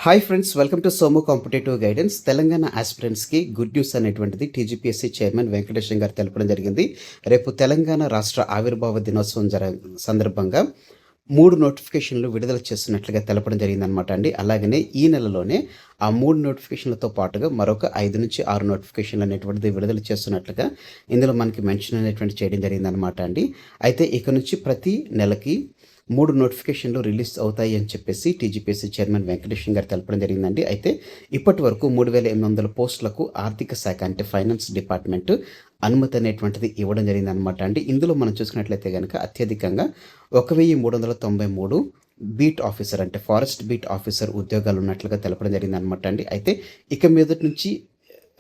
Hi friends, welcome to Somu competitive guidance. Telangana ఆస్పిరెంట్స్కి good news అనేటువంటిది TGPSC chairman Venkatesham garu తెలపడం జరిగింది. రేపు తెలంగాణ రాష్ట్ర ఆవిర్భావ దినోత్సవం సందర్భంగా 3 నోటిఫికేషన్లు విడుదల చేస్తున్నట్లుగా తెలపడం జరిగిందనమాట అండి. అలాగనే ఈ నెలలోనే ఆ 3 నోటిఫికేషన్లతో పాటుగా మరొక 5 నుంచి 6 నోటిఫికేషన్లు అనేటువంటిది విడుదల చేస్తున్నట్లుగా ఇందులో మనకి మెన్షన్ అనేటువంటి చేయడం జరిగిందనమాట అండి. అయితే ఇక నుంచి ప్రతి నెలకి 3 నోటిఫికేషన్లు రిలీజ్ అవుతాయి అని చెప్పేసి టీజీపీఎస్సీ చైర్మన్ వెంకటేశం గారు తెలపడం జరిగిందండి. అయితే ఇప్పటి వరకు 3,800 పోస్టులకు ఆర్థిక శాఖ అంటే ఫైనాన్స్ డిపార్ట్మెంట్ అనుమతి అనేటువంటిది ఇవ్వడం జరిగిందనమాట అండి. ఇందులో మనం చూసుకున్నట్లయితే కనుక అత్యధికంగా 1,393 బీట్ ఆఫీసర్ అంటే ఫారెస్ట్ బీట్ ఆఫీసర్ ఉద్యోగాలు ఉన్నట్లుగా తెలపడం జరిగిందనమాట అండి. అయితే ఇక మీదటి నుంచి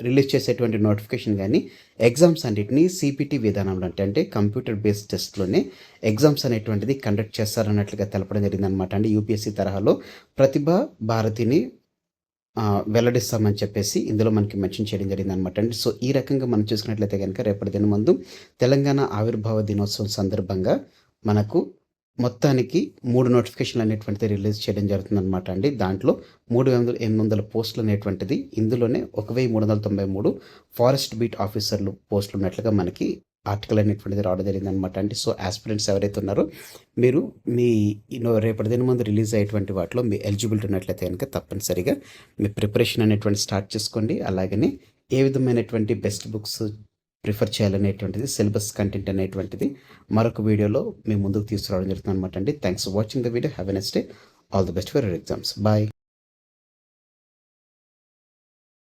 రిలీజ్ చేసేటువంటి నోటిఫికేషన్ కానీ ఎగ్జామ్స్ అన్నిటినీ సిపిటి విధానంలో అంటే కంప్యూటర్ బేస్డ్ టెస్ట్లోనే ఎగ్జామ్స్ అనేటువంటిది కండక్ట్ చేస్తారన్నట్లుగా తెలపడం జరిగిందనమాట అండి. యూపీఎస్సీ తరహాలో ప్రతిభ భారతిని వెల్లడిస్తామని చెప్పేసి ఇందులో మనకి మెన్షన్ చేయడం జరిగిందనమాట అండి. సో ఈ రకంగా మనం చూసుకున్నట్లయితే కనుక రేపటి దిన ముందు తెలంగాణ ఆవిర్భావ దినోత్సవం సందర్భంగా మనకు మొత్తానికి 3 నోటిఫికేషన్లు అనేటువంటిది రిలీజ్ చేయడం జరుగుతుందనమాట అండి. దాంట్లో 3,800 పోస్టులు అనేటువంటిది ఇందులోనే 1,393 ఫారెస్ట్ బీట్ ఆఫీసర్లు పోస్టులు ఉన్నట్లుగా మనకి ఆర్టికల్ అనేటువంటిది రావడం జరిగిందనమాట అండి. సో ఆస్పిరెంట్స్ ఎవరైతే ఉన్నారో మీరు మీ రేపటి దిన ముందు రిలీజ్ అయ్యేటువంటి వాటిలో మీ ఎలిజిబిలిటీ ఉన్నట్లయితే కనుక తప్పనిసరిగా మీ ప్రిపరేషన్ అనేటువంటి స్టార్ట్ చేసుకోండి. అలాగనే ఏ విధమైనటువంటి బెస్ట్ బుక్స్ ప్రిఫర్ చేయాలనేటువంటిది సిలబస్ కంటెంట్ అనేటువంటిది మరొక వీడియోలో మీ ముందుకు తీసుకురావడం జరుగుతుంది అనమాట అండి. Thanks for watching the video. Have a nice day. All the best for your exams. Bye.